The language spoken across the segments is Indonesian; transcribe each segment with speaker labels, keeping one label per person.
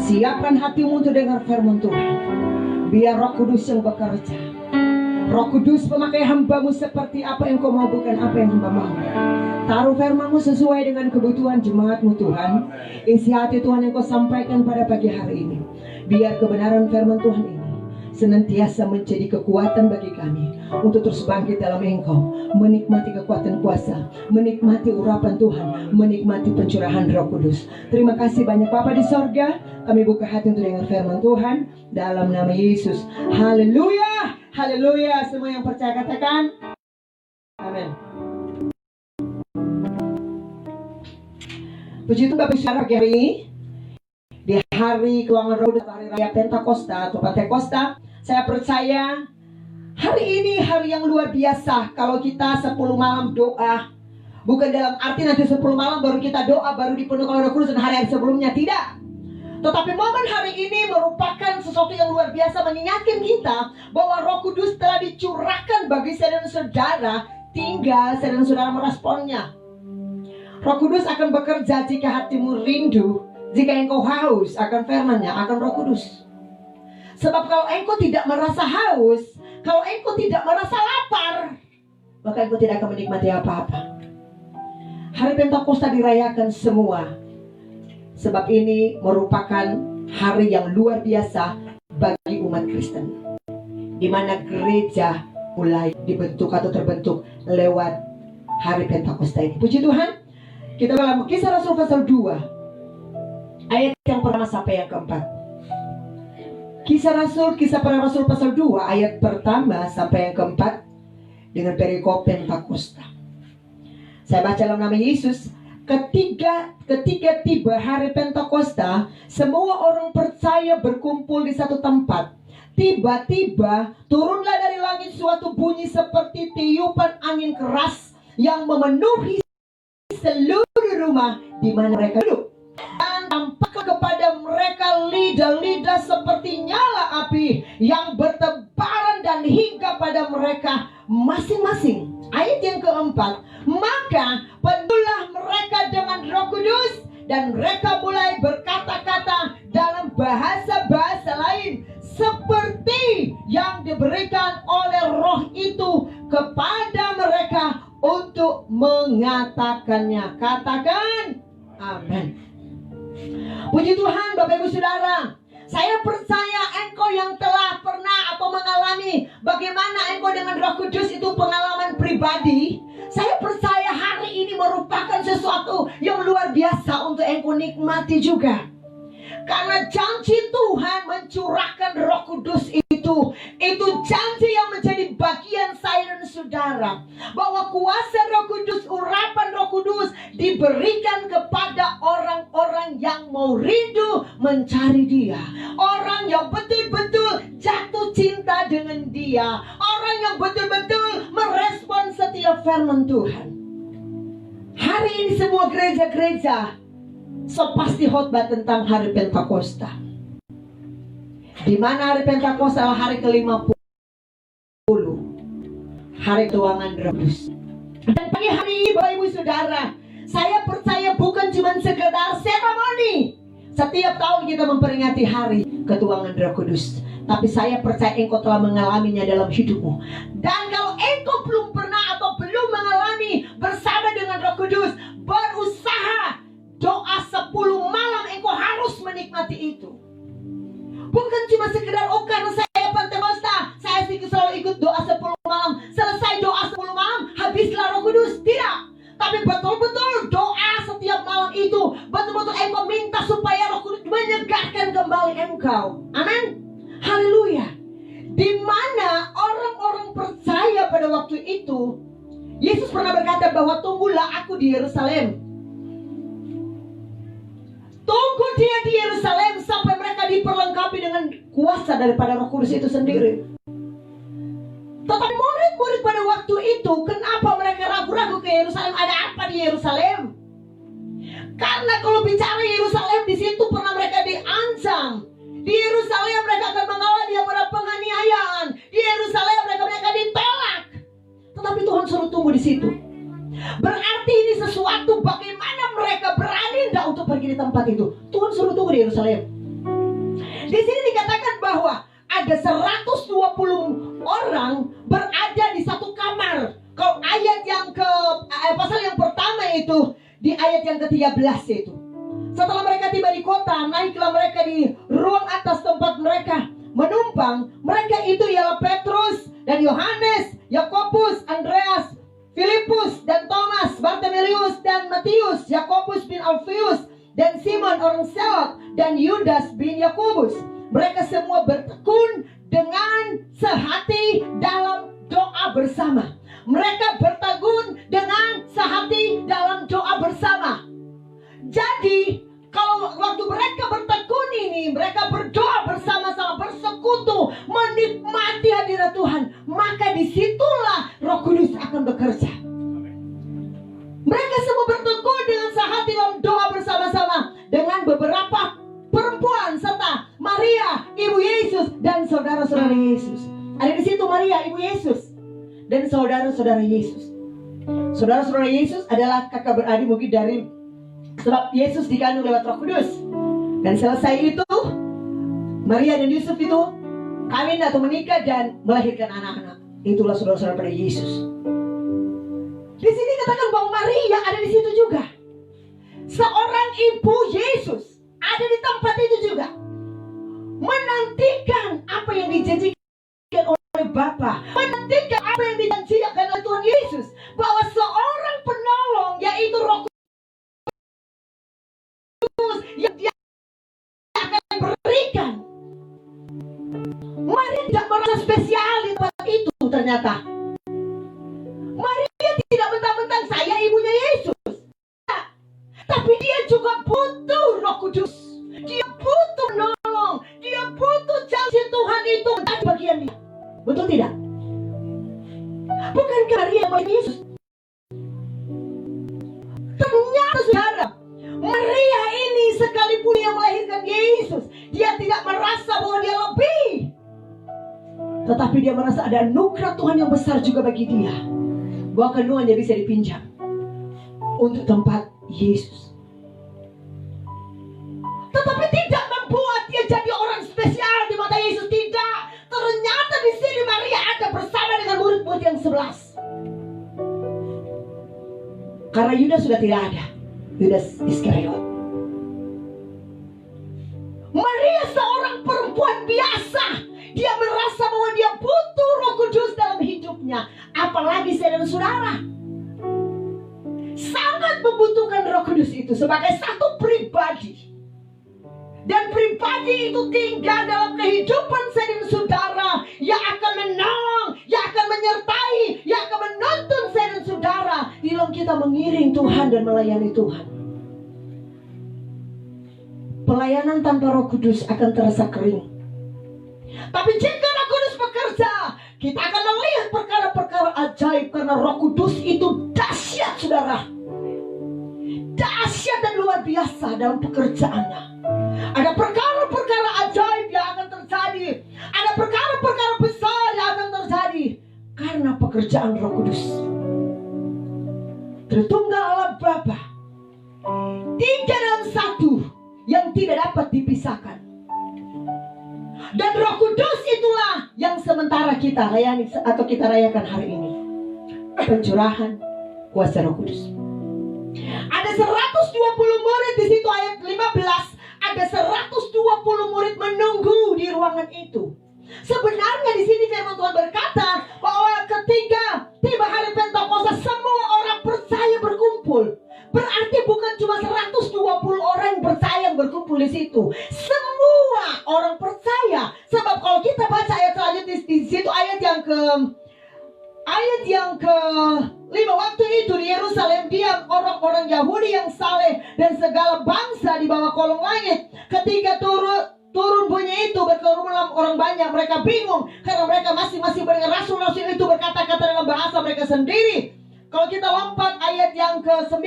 Speaker 1: Siapkan hatimu untuk dengar firman Tuhan. Biar Roh Kudus yang bekerja. Roh Kudus memakai hambamu seperti apa yang kau mau, bukan apa yang hamba mau. Taruh firmanmu sesuai dengan kebutuhan jemaatmu Tuhan. Isi hati Tuhan yang kau sampaikan pada pagi hari ini. Biar kebenaran firman Tuhan ini senantiasa menjadi kekuatan bagi kami untuk terus bangkit dalam Engkau, menikmati kekuatan kuasa, menikmati urapan Tuhan, menikmati pencurahan Roh Kudus. Terima kasih banyak Bapa di sorga. Kami buka hati untuk dengar firman Tuhan dalam nama Yesus. Haleluya, haleluya. Semua yang percaya katakan amin. Puji Tuhan Bapak Saudara, hari ini di hari keuangan Roh Kudus, hari raya Pentakosta atau Pentekosta, saya percaya hari ini hari yang luar biasa. Kalau kita 10 malam doa, bukan dalam arti nanti 10 malam baru kita doa, baru dipenuhi oleh Roh Kudus dan hari-hari sebelumnya, tidak. Tetapi momen hari ini merupakan sesuatu yang luar biasa, mengingatkan kita bahwa Roh Kudus telah dicurahkan bagi saudara dan saudara, tinggal saudara dan saudara meresponnya. Roh Kudus akan bekerja jika hatimu rindu, jika engkau haus akan firman-Nya, akan Roh Kudus. Sebab kalau engkau tidak merasa haus, kalau engkau tidak merasa lapar, maka engkau tidak akan menikmati apa-apa. Hari Pentakosta dirayakan semua. Sebab ini merupakan hari yang luar biasa bagi umat Kristen, di mana gereja mulai dibentuk atau terbentuk lewat hari Pentakosta ini. Puji Tuhan. Kita dalam Kisah Rasul pasal 2 ayat yang pertama sampai yang keempat. Kisah para Rasul pasal 2 ayat pertama sampai yang keempat dengan perikop Pentakosta. Saya baca dalam nama Yesus. Ketika tiba hari Pentakosta, semua orang percaya berkumpul di satu tempat. Tiba-tiba turunlah dari langit suatu bunyi seperti tiupan angin keras yang memenuhi seluruh rumah di mana mereka duduk. Dan tampak kepada mereka lidah-lidah seperti nyala api yang bertebaran dan hingga pada mereka masing-masing. Ayat yang keempat, maka penuhlah mereka dengan Roh Kudus dan mereka mulai berkata-kata dalam bahasa-bahasa lain seperti yang diberikan oleh Roh itu kepada mereka untuk mengatakannya. Katakan amin. Puji Tuhan Bapak Ibu Saudara. Saya percaya engkau yang telah pernah atau mengalami bagaimana engkau dengan Roh Kudus itu pengalaman pribadi. Saya percaya hari ini merupakan sesuatu yang luar biasa untuk engkau nikmati juga. Karena janji Tuhan mencurahkan Roh Kudus itu janji yang menjadi bagian saya dan saudara. Bahwa kuasa Roh Kudus, urapan Roh Kudus diberikan kepada orang-orang yang mau rindu mencari Dia. Orang yang betul-betul jatuh cinta dengan Dia. Orang yang betul-betul merespon setiap firman Tuhan. Hari ini semua gereja-gereja pasti khotbah tentang hari Pentakosta, di mana hari Pentakosta adalah hari ke-50, hari keuangan Roh Kudus. Dan pagi hari ini Bapak Ibu Saudara, saya percaya bukan cuma sekedar seremoni. Setiap tahun kita memperingati hari ketuangan Roh Kudus, tapi saya percaya engkau telah mengalaminya dalam hidupmu. Dan kalau engkau belum pernah atau belum mengalami bersama dengan Roh Kudus, berusaha doa 10 malam, engkau harus menikmati itu. Bukan cuma sekedar karena saya Pentakosta, saya selalu ikut doa 10 malam. Selesai doa 10 malam, habislah Roh Kudus. Tidak. Tapi betul-betul doa setiap malam itu, betul-betul engkau minta supaya Roh Kudus menyegarkan kembali engkau. Amin. Haleluya. Di mana orang-orang percaya pada waktu itu, Yesus pernah berkata bahwa tunggulah aku di Yerusalem. Tunggu dia di Yerusalem sampai mereka diperlengkapi dengan kuasa daripada Roh Kudus itu sendiri. Tetapi murid-murid pada waktu itu, kenapa mereka ragu-ragu ke Yerusalem? Ada apa di Yerusalem? Karena kalau bicara Yerusalem, di situ pernah mereka diancam. Di Yerusalem mereka akan mengalami yang pada penganiayaan. Di Yerusalem mereka ditolak. Tetapi Tuhan suruh tunggu di situ. Berarti ini sesuatu bagaimana mereka berani tidak untuk pergi di tempat itu. Tuhan suruh tunggu di Yerusalem. Di sini dikatakan bahwa ada 120 orang berada di satu kamar. Kalau ayat yang pasal yang pertama itu di ayat yang ke-13 itu. Setelah mereka tiba di kota, naiklah mereka di ruang atas tempat mereka menumpang. Mereka itu ialah Petrus dan Yohanes, Yakobus, Andreas, Filipus dan Thomas, Bartolomeus dan Matius, Yakobus bin Alfius dan Simon orang Selot dan Yudas bin Yakobus. Mereka semua bertekun dengan sehati dalam doa bersama. Mereka bertekun dengan sehati dalam doa bersama. Jadi kalau waktu mereka bertekun ini, mereka berdoa bersama-sama, bersekutu, menikmati hadirat Tuhan, maka disitulah Roh Kudus akan bekerja. Mereka semua bertekun dengan sehati dalam doa bersama-sama dengan beberapa perempuan serta Maria, ibu Yesus dan saudara-saudara Yesus. Ada di situ Maria, ibu Yesus dan saudara-saudara Yesus. Saudara-saudara Yesus adalah kakak beradik mungkin dari sebab Yesus dikandung lewat Roh Kudus. Dan selesai itu Maria dan Yusuf itu kawin atau menikah dan melahirkan anak-anak. Itulah saudara-saudara pada Yesus. Di sini katakan bahwa Maria ada di situ juga. Seorang ibu Yesus ada di tempat itu juga, menantikan apa yang dijanjikan oleh Bapa, menantikan apa yang dijanjikan oleh Tuhan Yesus, bahwa seorang penolong yaitu Roh Kudus yang Dia akan berikan. Maria tidak merasa spesial di tempat itu. Ternyata Maria tidak mentang-mentang saya ibunya Yesus, tapi dia juga butuh Roh Kudus. Dia butuh menolong. Dia butuh janji Tuhan itu menjadi bagian dia. Betul tidak? Bukankah Maria yang melahirkan Yesus? Ternyata saudara, Maria ini sekalipun yang melahirkan Yesus, dia tidak merasa bahwa dia lebih, tetapi dia merasa ada anugerah Tuhan yang besar juga bagi dia, bahwa kandungannya bisa dipinjam untuk tempat Yesus. Tetapi tidak membuat dia jadi orang spesial di mata Yesus. Tidak. Ternyata di sini Maria ada bersama dengan murid-murid yang 11. Karena Yudas sudah tidak ada, Yudas Iskariot. Maria seorang perempuan biasa. Dia merasa bahwa dia butuh Roh Kudus dalam hidupnya. Apalagi saudara-saudara, sangat membutuhkan Roh Kudus itu sebagai satu pribadi. Dan pribadi itu tinggal dalam kehidupan saya dan saudara, yang akan menolong, yang akan menyertai, yang akan menuntun saya dan saudara di dalam kita mengiring Tuhan dan melayani Tuhan. Pelayanan tanpa Roh Kudus akan terasa kering. Tapi jika Roh Kudus bekerja, kita akan melihat perkara-perkara ajaib, karena Roh Kudus itu dahsyat, saudara. Dahsyat dan luar biasa dalam pekerjaannya. Ada perkara-perkara ajaib yang akan terjadi. Ada perkara-perkara besar yang akan terjadi karena pekerjaan Roh Kudus. Tritunggal Allah Bapa, tiga dalam satu, yang tidak dapat dipisahkan. Dan Roh Kudus itulah yang sementara kita layani atau kita rayakan hari ini. Pencurahan kuasa Roh Kudus. Ada 120 murid di situ, ayat 15. Ada 120 murid menunggu di ruangan itu. Sebenarnya di sini firman Tuhan berkata bahwa ketika tiba hari Pentakosta, semua orang percaya berkumpul. Berarti bukan cuma 120 orang yang percaya yang berkumpul di situ. Semua orang percaya. Sebab kalau kita baca ayat selanjutnya di situ, ayat yang ke-5, waktu itu di Yerusalem diam orang-orang Yahudi yang saleh dan segala bangsa di bawah kolong langit. Ketika turun bunyi itu, berkerumun orang banyak. Mereka bingung karena mereka masing-masing mendengar rasul-rasul itu berkata-kata dalam bahasa mereka sendiri. Kalau kita lompat ayat yang ke-9,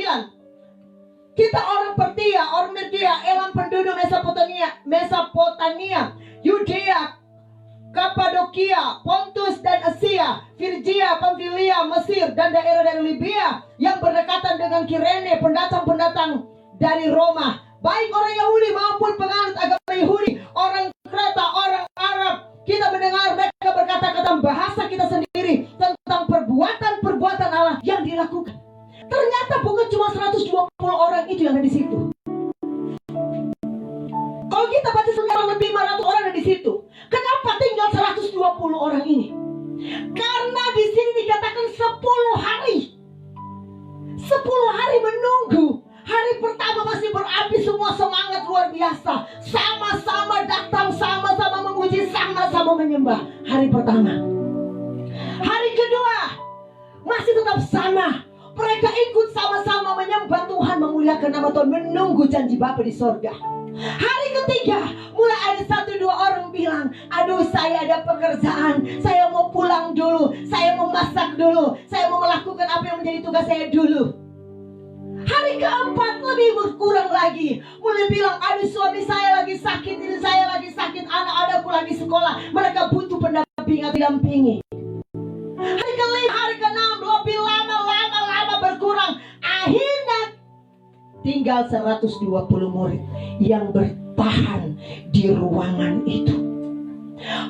Speaker 1: kita orang Partia, orang Media, Elam, penduduk Mesopotamia, Yudea, Kapadokia, Pontus dan Asia, Firgia, Pamfilia, Mesir, dan daerah dari Libya yang berdekatan dengan Kirene, pendatang-pendatang dari Roma, baik orang Yahudi maupun penganut agama Yahudi, orang kita baca sekarang lebih 500 orang ada di situ. Kenapa tinggal 120 orang ini? Karena di sini dikatakan 10 hari. 10 hari menunggu. Hari pertama masih berapi, semua semangat luar biasa. Sama-sama datang, sama-sama memuji, sama-sama menyembah. Hari pertama. Hari kedua masih tetap sama. Mereka ikut sama-sama menyembah Tuhan, memuliakan nama Tuhan, menunggu janji Bapa di sorga. Hari ketiga mulai ada 1-2 orang bilang, aduh saya ada pekerjaan, saya mau pulang dulu, saya mau masak dulu, saya mau melakukan apa yang menjadi tugas saya dulu. Hari keempat lebih berkurang lagi, mulai bilang, aduh suami saya lagi sakit, ini saya lagi sakit, anak-anakku lagi sekolah, mereka butuh pendampingan, didampingi. Hari kelima, hari keenam lebih lama berkurang. Akhirnya tinggal 120 murid yang bertahan di ruangan itu.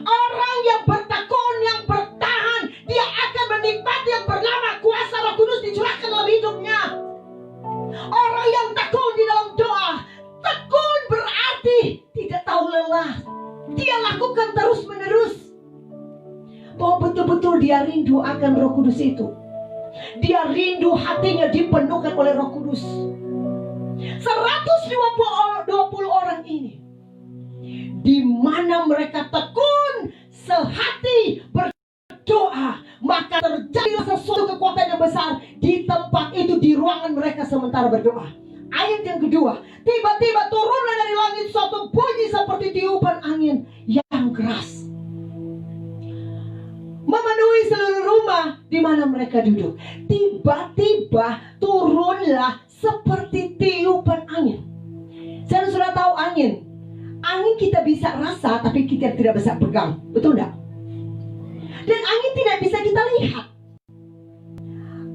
Speaker 1: Orang yang bertekun, yang bertahan, dia akan menikmati yang bernama kuasa Roh Kudus dicurahkan dalam hidupnya. Orang yang tekun di dalam doa, tekun berarti tidak tahu lelah. Dia lakukan terus menerus. Bahwa betul-betul dia rindu akan Roh Kudus itu. Dia rindu hatinya dipenuhkan oleh Roh Kudus. 120 orang ini, di mana mereka tekun sehati berdoa, maka terjadi sesuatu kekuatan yang besar di tempat itu, di ruangan mereka sementara berdoa. Ayat yang kedua, tiba-tiba turunlah dari langit suatu bunyi seperti tiupan angin yang keras, memenuhi seluruh rumah di mana mereka duduk. Tiba-tiba turunlah seperti tiupan angin. Saya sudah tahu angin. Angin kita bisa rasa, tapi kita tidak bisa pegang. Betul tidak? Dan angin tidak bisa kita lihat.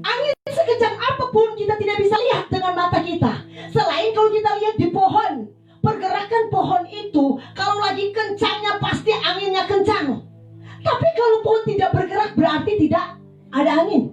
Speaker 1: Angin sekejam apapun kita tidak bisa lihat dengan mata kita. Selain kalau kita lihat di pohon, pergerakan pohon itu kalau lagi kencangnya pasti anginnya kencang. Tapi kalau pohon tidak bergerak berarti tidak ada angin.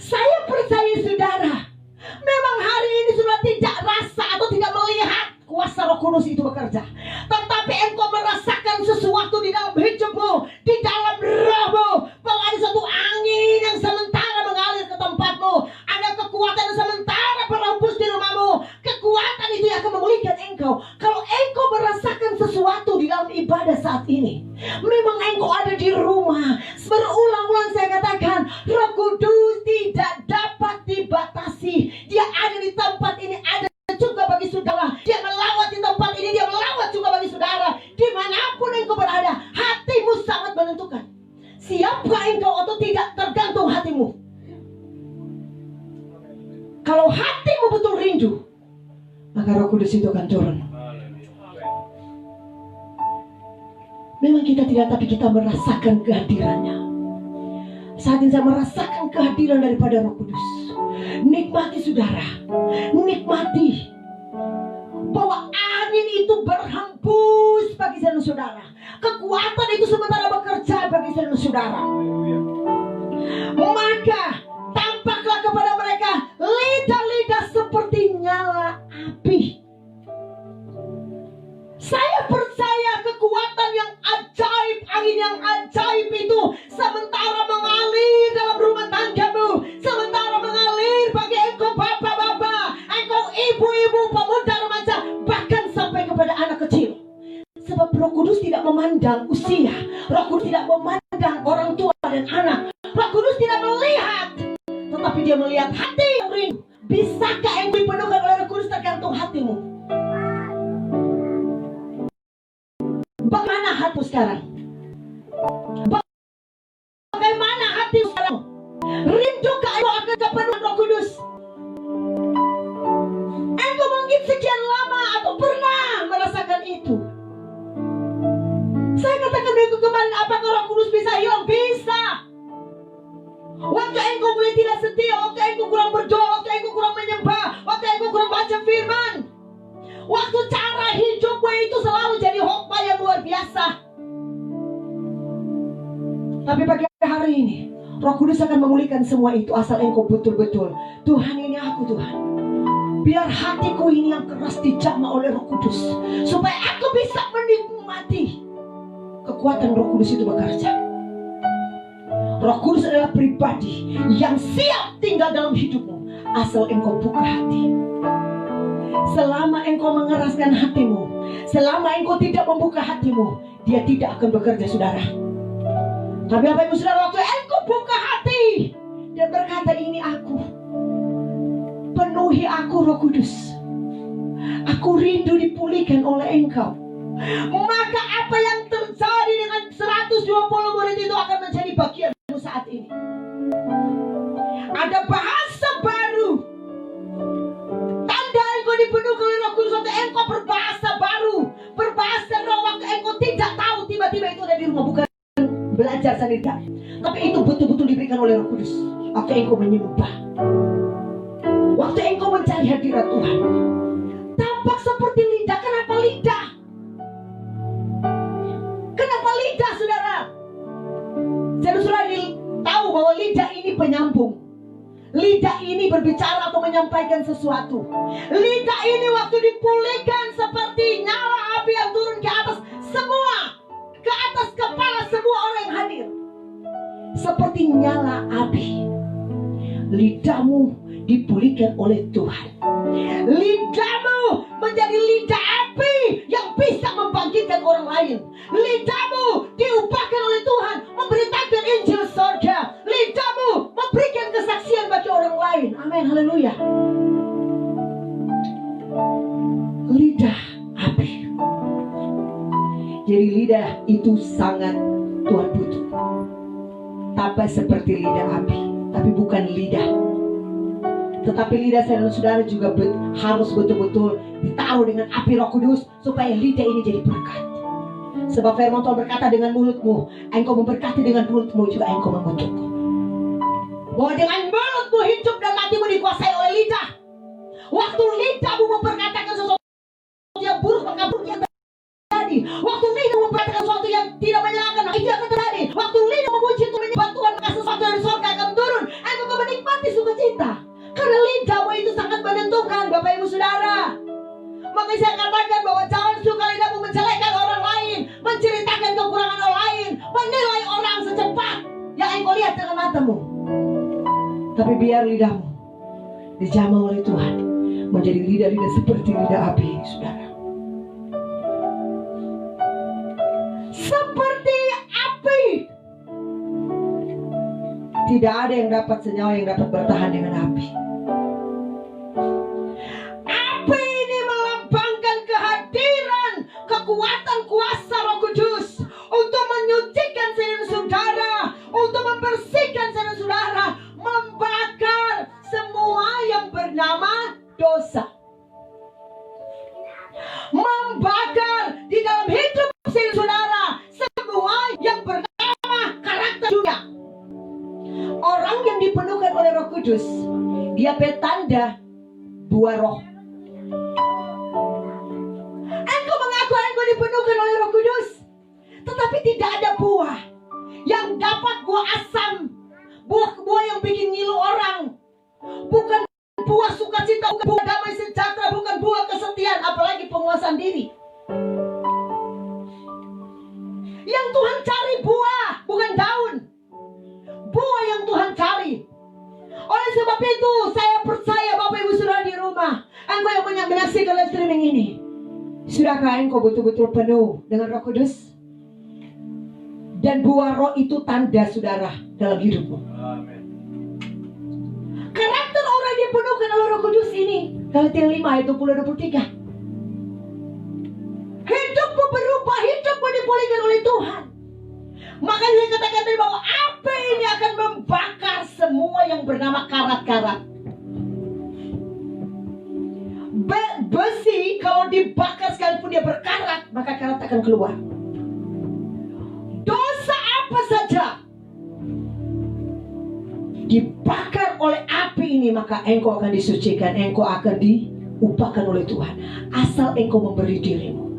Speaker 1: Saya percaya saudara, memang hari ini sudah tidak rasa atau tidak melihat kuasa Roh Kudus itu bekerja. Tetapi engkau merasakan sesuatu di dalam hidupmu, di dalam rohmu, bahwa ada satu angin yang sementara mengalir ke tempatmu. Ada kekuatan yang sementara berhembus di rumahmu. Kekuatan itu yang akan memulihkan engkau. Kalau engkau merasakan sesuatu di dalam ibadah saat ini, memang engkau ada di rumah. Berulang-ulang saya katakan, Roh Kudus tidak dapat dibatasi. Dia ada di tempat ini, ada juga bagi saudara. Dia melawat di tempat ini, dia melawat juga bagi saudara. Dimanapun engkau berada, hatimu sangat menentukan. Siapkah engkau atau tidak tergantung hatimu. Kalau hatimu betul rindu, maka Roh Kudus itu akan turun. Memang kita tidak, tapi kita merasakan kehadirannya. Saat ini saya merasakan kehadiran daripada Roh Kudus. Nikmati saudara, nikmati bahwa angin itu berhembus bagi saudara. Kekuatan itu sementara bekerja bagi saudara. Maka tampaklah kepada mereka lidah-lidah seperti nyala api. Saya percaya kekuatan yang ajaib, angin yang ajaib itu sementara mengalir dalam rumah tanggamu, sementara mengalir bagi engkau bapak-bapak, engkau ibu-ibu, pemuda, remaja, bahkan sampai kepada anak kecil. Sebab Roh Kudus tidak memandang usia, Roh Kudus tidak memandang orang tua dan anak, Roh Kudus tidak melihat, tetapi dia melihat hati yang rindu. Bisakah engkau dipenuhkan oleh Roh Kudus? Tergantung hatimu. Bagaimana hatimu sekarang? Bagaimana hatimu sekarang? Rindukah engkau akan kepenuhan Roh Kudus? Engkau mungkin sekian lama atau pernah merasakan itu. Saya katakan minggu kemarin, apakah Roh Kudus bisa hilang? Bisa. Waktu engkau mulai tidak setia, waktu engkau kurang berdoa, waktu engkau kurang menyembah, waktu engkau kurang baca firman, waktu cara hidupmu itu selalu jadi khotbah yang luar biasa. Tapi pagi hari ini Roh Kudus akan memulihkan semua itu, asal engkau betul-betul, Tuhan ini aku Tuhan. biar hatiku ini yang keras dijamah oleh Roh Kudus, supaya aku bisa menikmati kekuatan Roh Kudus itu bekerja. Roh Kudus adalah pribadi yang siap tinggal dalam hidupmu, asal engkau buka hati. Selama engkau mengeraskan hatimu, selama engkau tidak membuka hatimu, dia tidak akan bekerja, saudara. Tapi Bapak Ibu Saudara, waktu engkau buka hati dan berkata, ini aku, penuhi aku Roh Kudus, aku rindu dipulihkan oleh engkau, maka apa yang terjadi dengan 120 murid itu akan menjadi bagianmu saat ini. Ada bahasa baru, tanda engkau dipenuhi oleh Roh Kudus. Waktu engkau berbahasa baru, berbahasa roh, waktu engkau tidak tahu, tiba-tiba itu ada di rumah, bukan belajar sendiri, tapi itu betul-betul diberikan oleh Roh Kudus. Waktu engkau menyembah, waktu engkau mencari hadirat Tuhan, tampak seperti lidah. Kenapa lidah? Kenapa lidah, saudara? Saudara ini tahu bahwa lidah ini penyambung. Lidah ini berbicara atau menyampaikan sesuatu. Lidah ini waktu dipulihkan seperti nyala api yang turun ke atas semua, ke atas kepala semua orang yang hadir. Seperti nyala api, lidahmu dipulihkan oleh Tuhan. Lidahmu menjadi lidah api yang bisa membangkitkan orang lain. Lidahmu diubahkan oleh Tuhan memberitakan Injil surga. Lidahmu memberikan kesaksian bagi orang lain. Amin, haleluya. Lidah api. Jadi lidah itu sangat Tuhan butuh. Tapi seperti lidah api, tapi bukan lidah. Tetapi lidah saudara juga harus betul-betul ditaruh dengan api Roh Kudus, supaya lidah ini jadi berkat. Sebab firman Tuhan berkata, dengan mulutmu engkau memberkati, dengan mulutmu juga engkau mengutuk. Bahwa dengan mulutmu hidup dan matimu dikuasai oleh lidah. Waktu lidahmu memperkatakan sesuatu yang buruk, maka buruk yang terjadi. Waktu lidah memperkatakan sesuatu yang tidak menyenangkan, maka itu akan terjadi. Waktu lidah memuji Tuhan, menyembah Tuhan, maka sesuatu dari surga akan turun. Engkau akan menikmati sukacita. Karena lidahmu itu sangat menentukan, Bapak Ibu Saudara. Maka saya katakan bahwa jangan suka lidahmu menjelekkan orang lain, menceritakan kekurangan orang lain, menilai orang secepat yang engkau lihat dengan matamu. Tapi biar lidahmu dijamah oleh Tuhan menjadi lidah-lidah seperti lidah api, saudara. Seperti api. Tidak ada yang dapat senyawa yang dapat bertahan dengan api. Api ini melambangkan kehadiran, kekuatan, kuasa Roh Kudus untuk menyucikan saudara, untuk membersihkan saudara, membakar semua yang bernama dosa, membakar di dalam hidup saudara semua yang bernama karakter dunia. Orang yang dipenuhkan oleh Roh Kudus, dia petanda buah roh. Engkau mengaku engkau dipenuhkan oleh Roh Kudus, tetapi tidak ada buah yang dapat, buah asam, buah yang bikin ngilu orang, bukan buah sukacita, bukan buah damai sejahtera, bukan buah kesetiaan, apalagi penguasaan diri. Yang Tuhan cari buah, bukan daun. Buah yang Tuhan cari. Oleh sebab itu saya percaya Bapak Ibu Saudara di rumah, engkau yang menyaksikan live streaming ini, sudahkah engkau betul-betul penuh dengan Roh Kudus? Dan buah roh itu tanda saudara dalam hidupmu. Amen. Karakter orang yang dipenuhkan oleh Roh Kudus ini, Galatia 5 ayat 20-23. Hidupmu berubah, hidupmu dipulihkan oleh Tuhan. Makanya saya katakan tadi bahwa api ini akan membakar semua yang bernama karat-karat. Besi kalau dibakar sekalipun dia berkarat, maka karat akan keluar. Dosa apa saja dibakar oleh api ini, maka engkau akan disucikan, engkau akan diubahkan oleh Tuhan, asal engkau memberi dirimu.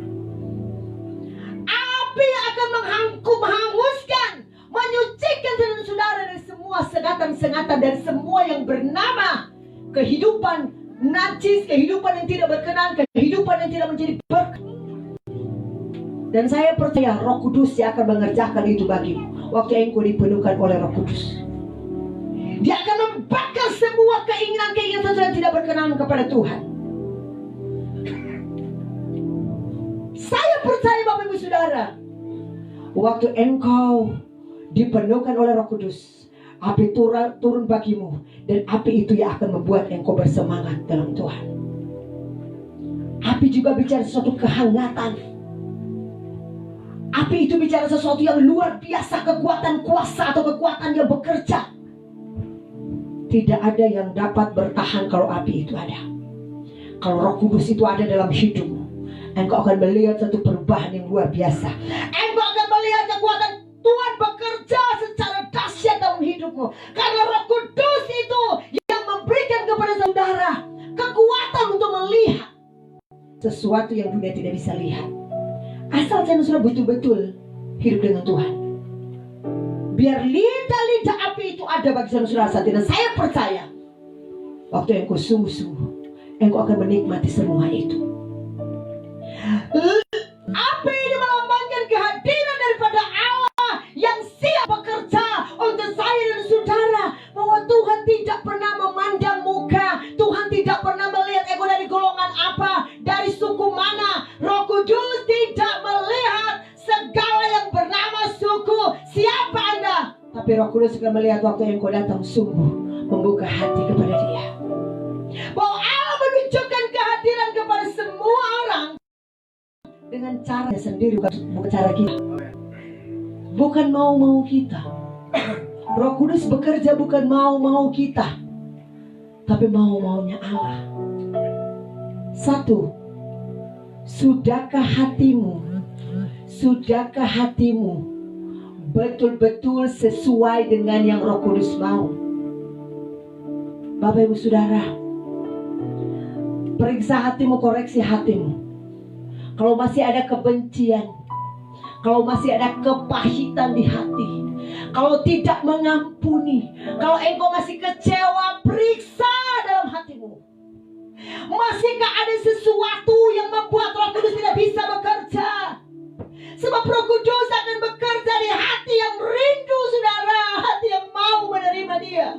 Speaker 1: Api akan menghanguskan, menyucikan saudara dari semua sengatan-sengatan, dari semua yang bernama kehidupan najis, kehidupan yang tidak berkenan, kehidupan yang tidak menjadi berkat. Dan saya percaya Roh Kudus yang akan mengerjakan itu bagimu waktu engkau dipenuhkan oleh Roh Kudus. Dia akan membakar semua keinginan-keinginan yang tidak berkenan kepada Tuhan. Saya percaya Bapak Ibu Saudara, waktu engkau dipenuhkan oleh Roh Kudus, api turun bagimu, dan api itu yang akan membuat engkau bersemangat dalam Tuhan. Api juga bicara sesuatu kehangatan. Api itu bicara sesuatu yang luar biasa, kekuatan kuasa atau kekuatan yang bekerja. Tidak ada yang dapat bertahan kalau api itu ada. Kalau Roh Kudus itu ada dalam hidupmu, engkau akan melihat satu perubahan yang luar biasa. Engkau akan melihat kekuatan Tuhan bekerja secara dahsyat dalam hidupmu. Karena Roh Kudus itu yang memberikan kepada saudara kekuatan untuk melihat sesuatu yang dunia tidak bisa lihat. Asal saudara betul-betul hidup dengan Tuhan. Biar lidah-lidah api itu ada bagi saudara saat ini. Dan saya percaya waktu engkau sungguh-sungguh, engkau akan menikmati semua itu. Api ini melambangkan kehadiran daripada Allah yang siap bekerja untuk saya dan saudara. Bahwa Tuhan tidak pernah memandang muka, Tuhan tidak pernah melihat engkau dari golongan apa, dari suku mana. Roh Kudus tidak melihat segala yang bernama suku, siapa Anda. Tapi Roh Kudus akan melihat waktu engkau datang sungguh membuka hati kepada Dia. Bahwa Allah menunjukkan kehadiran kepada semua orang dengan cara sendiri, bukan cara kita, bukan mau-mau kita. Roh Kudus bekerja bukan mau-mau kita, tapi mau-maunya Allah. Satu, sudahkah hatimu betul-betul sesuai dengan yang Roh Kudus mau? Bapak Ibu Saudara, periksa hatimu, koreksi hatimu. Kalau masih ada kebencian, kalau masih ada kepahitan di hati, kalau tidak mengampuni, kalau engkau masih kecewa, periksa dalam hatimu. Masihkah ada sesuatu yang membuat Roh Kudus tidak bisa bekerja? Sebab Roh Kudus akan bekerja di hati yang rindu, saudara, hati yang mau menerima Dia.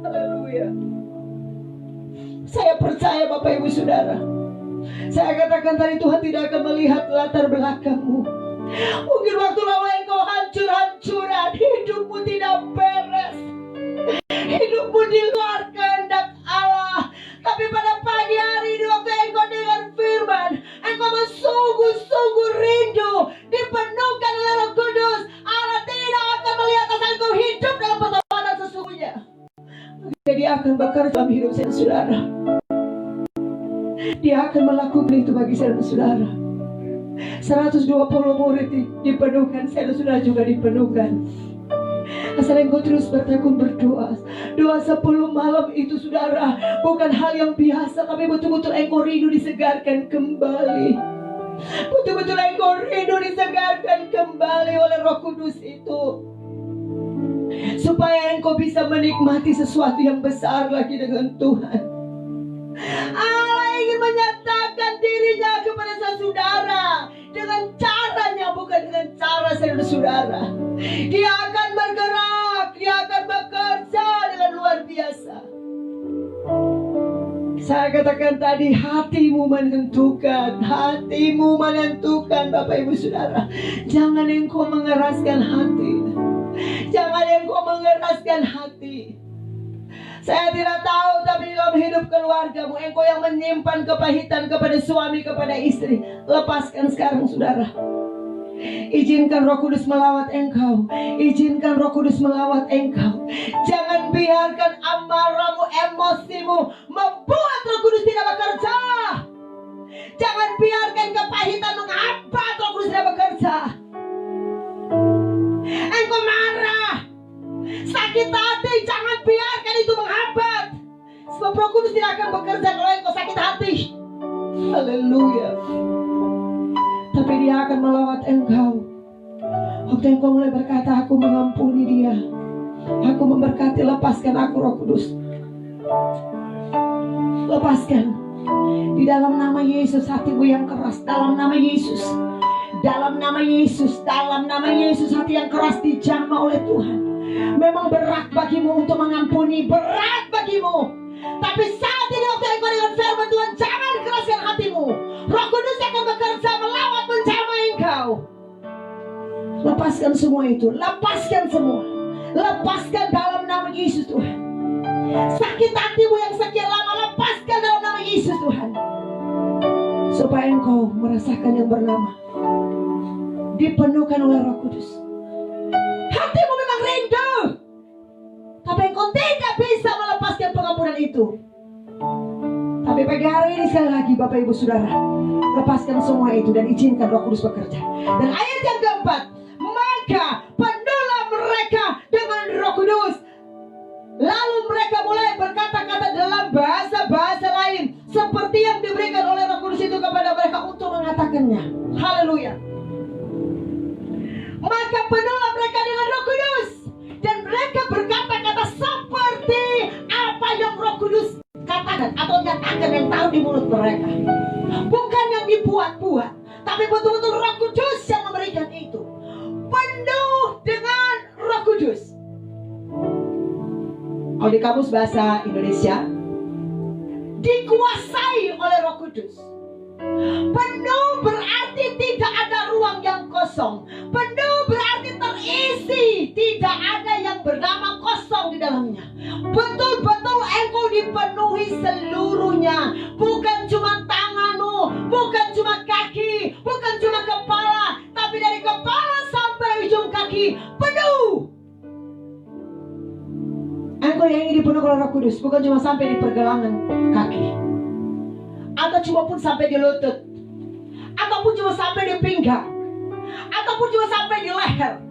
Speaker 1: Haleluya. Saya percaya Bapak Ibu Saudara, saya katakan tadi, Tuhan tidak akan melihat latar belakangmu. Mungkin waktu lalu engkau hancur-hancuran, hidupmu tidak beres, hidupmu di luar kehendak Allah. Tapi pada pagi hari ini waktu engkau dengar firman, engkau bersungguh-sungguh rindu dipenuhkan oleh Roh Kudus. Allah tidak akan melihat asal engkau hidup dalam pertobatan sesungguhnya. Jadi Dia akan bekerja dalam hidup saudara. Dia akan melakukan itu bagi saudara. 120 murid dipenuhkan, saudara juga dipenuhkan. Asal engkau terus bertekun berdoa. Doa 10 malam itu, saudara, bukan hal yang biasa, tapi betul-betul engkau rindu disegarkan kembali. Betul-betul engkau rindu disegarkan kembali oleh Roh Kudus itu, supaya engkau bisa menikmati sesuatu yang besar lagi dengan Tuhan. Allah ingin menyatakan dirinya kepada saudara dengan caranya, bukan dengan cara saudara. Dia akan bergerak, Dia akan bekerja dengan luar biasa. Saya katakan tadi, hatimu menentukan Bapak Ibu Saudara. Jangan engkau mengeraskan hati. Jangan engkau mengeraskan hati. Saya tidak tahu, tapi dalam hidup keluargamu, engkau yang menyimpan kepahitan kepada suami, kepada istri, lepaskan sekarang, saudara. Izinkan Roh Kudus melawat engkau. Izinkan Roh Kudus melawat engkau. Jangan biarkan amarahmu, emosimu membuat Roh Kudus tidak bekerja. Jangan biarkan kepahitan menghambat Roh Kudus tidak bekerja. Engkau marah, sakit hati, jangan biarkan itu menghambat. Sebab Roh Kudus tidak akan bekerja kalau engkau sakit hati. Haleluya. Tapi Dia akan melawat engkau waktu engkau mulai berkata, aku mengampuni dia, aku memberkati, lepaskan aku Roh Kudus. Lepaskan. Di dalam nama Yesus hatimu yang keras. Dalam nama Yesus. Dalam nama Yesus. Dalam nama Yesus hati yang keras dijamah oleh Tuhan. Memang berat bagimu untuk mengampuni. Berat bagimu. Tapi saat ini waktu engkau dengan firman Tuhan, jangan keraskan hatimu. Roh Kudus akan bekerja melawan menjamah engkau. Lepaskan semua itu. Lepaskan semua. Lepaskan dalam nama Yesus Tuhan. Sakit hatimu yang sekian lama, lepaskan dalam nama Yesus Tuhan. Supaya engkau merasakan yang bernama dipenuhkan oleh Roh Kudus. Hatimu memang rindu, tapi engkau tidak bisa melepaskan pengampunan itu. Tapi pagi hari ini sekali lagi Bapak Ibu Saudara, lepaskan semua itu dan izinkan Roh Kudus bekerja. Dan ayat yang keempat, maka penuhlah mereka dengan Roh Kudus. Lalu mereka mulai berkata-kata dalam bahasa-bahasa lain, seperti yang diberikan oleh Roh Kudus itu kepada mereka untuk mengatakannya. Haleluya. Maka penuhlah mereka dengan Roh Kudus, dan mereka berkata-kata seperti apa yang Roh Kudus katakan atau nyatakan yang tahu di mulut mereka. Bukan yang dibuat-buat, tapi betul-betul Roh Kudus yang memberikan itu. Penuh dengan Roh Kudus. Kalau di kamus bahasa Indonesia, dikuasai oleh Roh Kudus. Penuh berarti tidak ada ruang yang kosong. Penuh berarti terisi, tidak ada yang bernama kosong di dalamnya. Betul-betul engkau dipenuhi seluruhnya. Bukan cuma tanganmu, bukan cuma kaki, bukan cuma kepala, tapi dari kepala sampai ujung kaki penuh. Engkau yang ingin dipenuhi oleh Roh Kudus, bukan cuma sampai di pergelangan kaki, atau cuma pun sampai di lutut, ataupun cuma sampai di pinggang, ataupun cuma sampai di leher.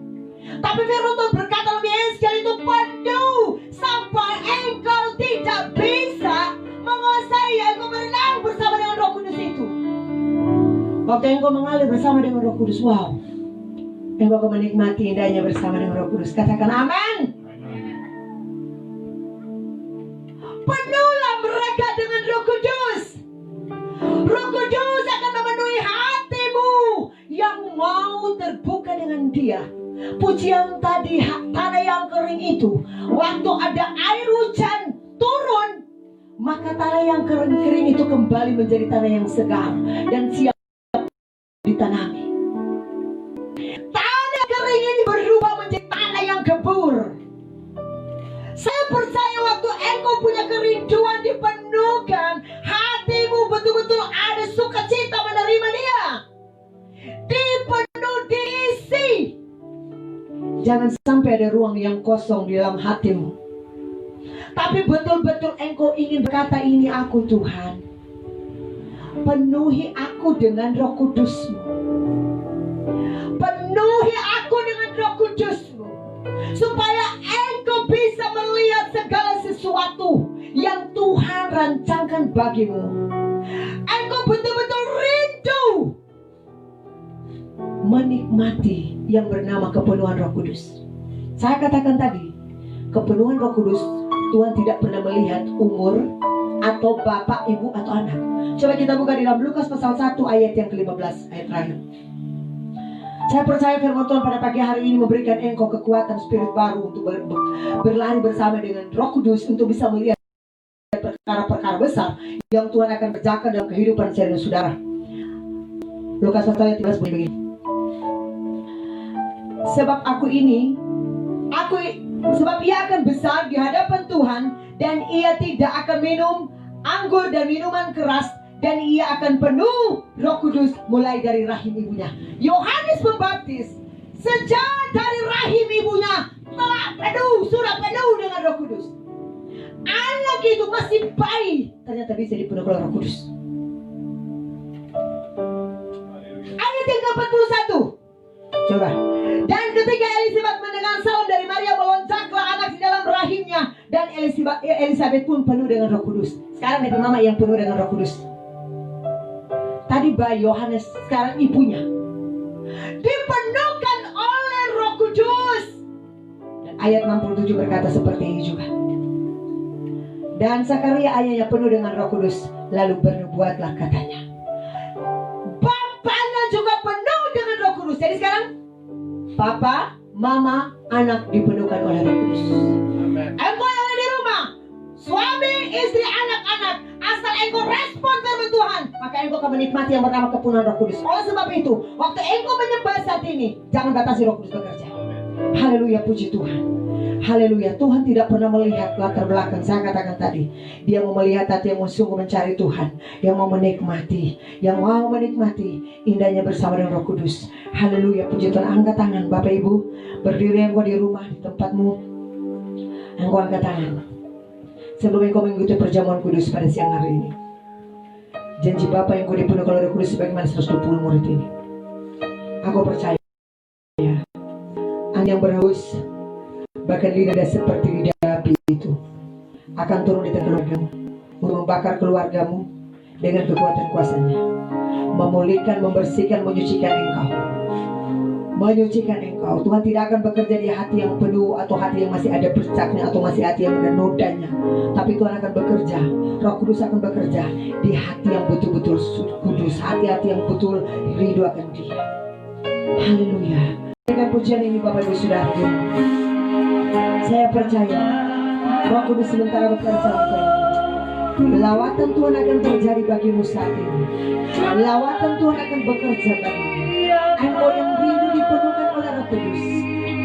Speaker 1: Tapi firman Tuhan berkata lebih sekali itu penuh sampai engkau tidak bisa menguasai. Engkau berenang bersama dengan Roh Kudus itu. Waktu engkau mengalir bersama dengan Roh Kudus, wow, engkau akan menikmati indahnya bersama dengan Roh Kudus. Katakan amin. Penuhlah mereka dengan Roh Kudus. Roh Kudus akan memenuhi hatimu yang mau terbuka dengan Dia. Pujian tadi, tanah yang kering itu, waktu ada air hujan turun, maka tanah yang kering itu kembali menjadi tanah yang segar dan siap ditanami. Tanah kering ini berubah menjadi tanah yang gembur. Saya percaya waktu engkau punya kerinduan dipenuhkan, hatimu betul-betul ada sukacita menerima Dia. Dipenuh, diisi. Jangan sampai ada ruang yang kosong di dalam hatimu. Tapi betul-betul engkau ingin berkata, ini aku Tuhan. Penuhi aku dengan Roh Kudus-Mu. Penuhi aku dengan Roh Kudus-Mu. Supaya engkau bisa melihat segala sesuatu yang Tuhan rancangkan bagimu. Engkau betul-betul rindu menikmati yang bernama kepenuhan Roh Kudus. Saya katakan tadi, kepenuhan Roh Kudus, Tuhan tidak pernah melihat umur atau bapak, ibu, atau anak. Coba kita buka di dalam Lukas pasal 1 ayat yang ke-15, ayat terakhir. Saya percaya firman Tuhan pada pagi hari ini memberikan engkau kekuatan spirit baru untuk berlari bersama dengan Roh Kudus untuk bisa melihat perkara-perkara besar yang Tuhan akan kerjakan dalam kehidupan saya dan saudara. Lukas 1 ayat 13 begini. Sebab ia akan besar di hadapan Tuhan, dan ia tidak akan minum anggur dan minuman keras, dan ia akan penuh Roh Kudus mulai dari rahim ibunya. Yohanes Pembaptis sejak dari rahim ibunya sudah penuh dengan Roh Kudus. Anak itu masih bayi, ternyata bisa dipenuhi oleh Roh Kudus. Ayat yang ke-41. Coba. Dan ketika Elisabet mendengar salam dari Maria, melonjaklah anak di dalam rahimnya, dan Elisabet pun penuh dengan Roh Kudus. Sekarang ada mama yang penuh dengan Roh Kudus. Tadi bayi Yohanes, sekarang ibunya dipenuhkan oleh Roh Kudus. Dan ayat 67 berkata seperti ini juga. Dan Zakaria ayahnya penuh dengan Roh Kudus, lalu bernubuatlah katanya. Bapaknya juga penuh dengan Roh Kudus. Jadi sekarang papa, mama, anak dipenuhkan oleh Roh Kudus. Engkau yang ada di rumah, suami, istri, anak-anak, asal engkau respon firman Tuhan, maka engkau akan menikmati yang bernama kepenuhan Roh Kudus. Oleh sebab itu, waktu engkau menyembah saat ini, jangan batasi Roh Kudus bekerja. Haleluya, puji Tuhan. Haleluya, Tuhan tidak pernah melihat latar belakang. Saya katakan tadi, Dia mau melihat hati yang sungguh mencari Tuhan, yang mau menikmati indahnya bersama dengan Roh Kudus. Haleluya, puji Tuhan. Angkat tangan Bapak Ibu, berdiri engkau di rumah, di tempatmu. Engkau angkat tangan sebelum engkau mengikuti perjamuan kudus pada siang hari ini. Janji Bapa yang kau dipenuhi oleh Roh Kudus sebagaimana 120 murid ini. Aku percaya yang berhaus, bahkan lidah seperti lidah api itu akan turun di tengah keluargamu untuk membakar keluargamu dengan kekuatan kuasanya, memulihkan, membersihkan, menyucikan engkau. Tuhan tidak akan bekerja di hati yang penuh atau hati yang masih ada bercaknya atau masih hati yang ada nodanya, tapi Tuhan akan bekerja, Roh Kudus akan bekerja di hati yang betul-betul kudus, hati-hati yang betul rindu akan Dia. Haleluya. Dengan pujian ini Bapak Ibu Saudara, saya percaya Roh Kudus sementara bekerja untuk lawatan Tuhan akan terjadi bagimu saat ini. Lawatan Tuhan akan bekerja bagimu. Engkau yang rindu dipenuhkan oleh Roh Kudus,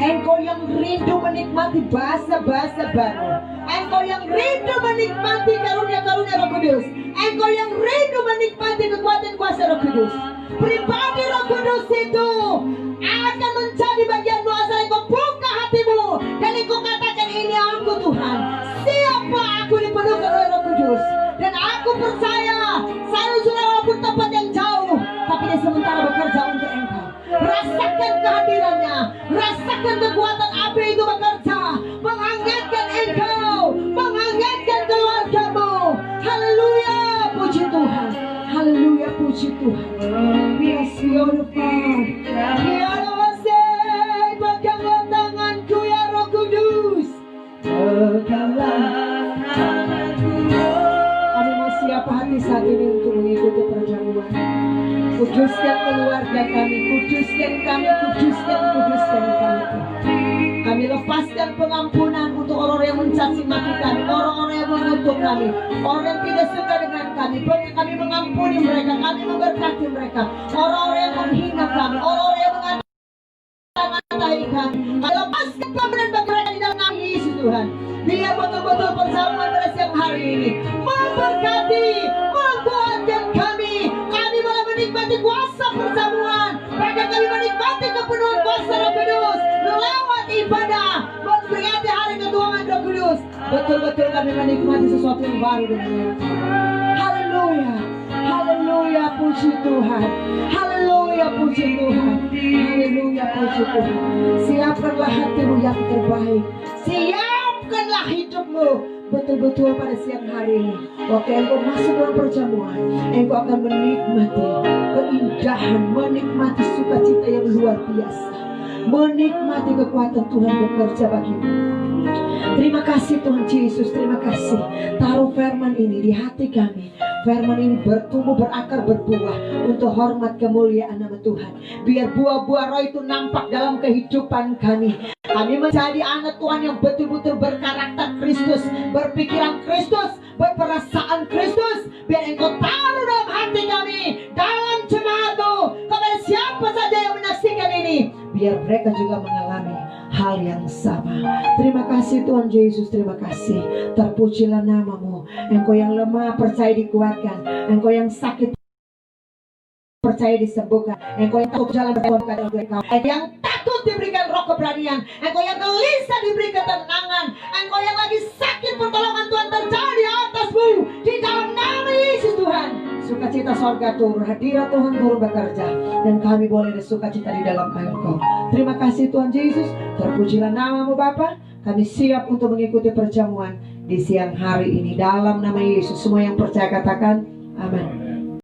Speaker 1: engkau yang rindu menikmati bahasa-bahasa baru, engkau yang rindu menikmati karunia-karunia Roh Kudus, engkau yang rindu menikmati kekuatan kuasa Roh Kudus. Pribadi Roh Kudus itu akan menjadi bagianmu asal engkau buka hatimu dan engkau katakan, ini aku Tuhan, siapa aku dipenuhkan oleh Roh Kudus. Dan aku percaya saya sudah walaupun tempat yang jauh, tapi Dia sementara bekerja untuk engkau. Rasakan kehadirannya, rasakan kekuatan api itu bekerja, menghangatkan engkau, menghangatkan keluargamu. Haleluya, puji Tuhan. Haleluya, puji Tuhan. Yes, beautiful. Peganglah tanganku ya Roh Kudus, peganglah tanganku. Kami mau siap hati saat ini untuk mengikuti perjamuan. Kuduskan keluarga kami, kuduskan kami. Kami lepaskan pengampunan untuk orang-orang yang mencaci maki kami, orang-orang yang mengutuk kami, orang yang tidak suka dengan kami. Kami mengampuni mereka, kami memberkati mereka. Orang-orang yang menghina kami, orang-orang yang mengata-ngatai kami, lepaskan pemberian bagi mereka di dalam nama Yesus Tuhan. Biar betul-betul perjamuan pada siang hari ini memberkati, menguatkan kami. Kami malah menikmati kuasa perjamuan, bahkan kami menikmati kepenuhan kuasa Roh Kudus lewat ibadah memperingati hari ketuhanan Roh Kudus. Betul-betul kami menikmati sesuatu yang baru dengan Engkau. Haleluya, haleluya, puji Tuhan. Haleluya, puji Tuhan. Haleluya, puji Tuhan. Siapkanlah hatimu yang terbaik, siapkanlah hidupmu betul-betul pada siang hari ini. Waktu engkau masuk dalam perjamuan, engkau akan menikmati keindahan, menikmati sukacita yang luar biasa, menikmati kekuatan Tuhan bekerja bagimu. Terima kasih Tuhan Yesus, terima kasih. Taruh firman ini di hati kami. Firman ini bertumbuh, berakar, berbuah untuk hormat kemuliaan nama Tuhan. Biar buah-buah roh itu nampak dalam kehidupan kami. Kami menjadi anak Tuhan yang betul-betul berkarakter Kristus, berpikiran Kristus, berperasaan Kristus. Biar engkau taruh dalam hati kami, dalam jemaatmu, kepada siapa saja yang menyaksikan ini, biar mereka juga mengalami hal yang sama. Terima kasih Tuhan Yesus, terima kasih. Terpujilah namamu. Engkau yang lemah percaya dikuatkan, engkau yang sakit percaya disembuhkan, engkau yang takut jalan bertobat untuk engkau, engkau yang takut diberikan roh keberanian, engkau yang gelisah diberi ketenangan, engkau yang lagi sakit pertolongan Tuhan terjadi atasmu di dalam nama Yesus Tuhan. Sukacita sorga turun, hadirat Tuhan turun bekerja, dan kami boleh bersukacita di dalam Engkau. Terima kasih Tuhan Yesus. Terpujilah namamu Bapa. Kami siap untuk mengikuti perjamuan di siang hari ini dalam nama Yesus. Semua yang percaya katakan amin.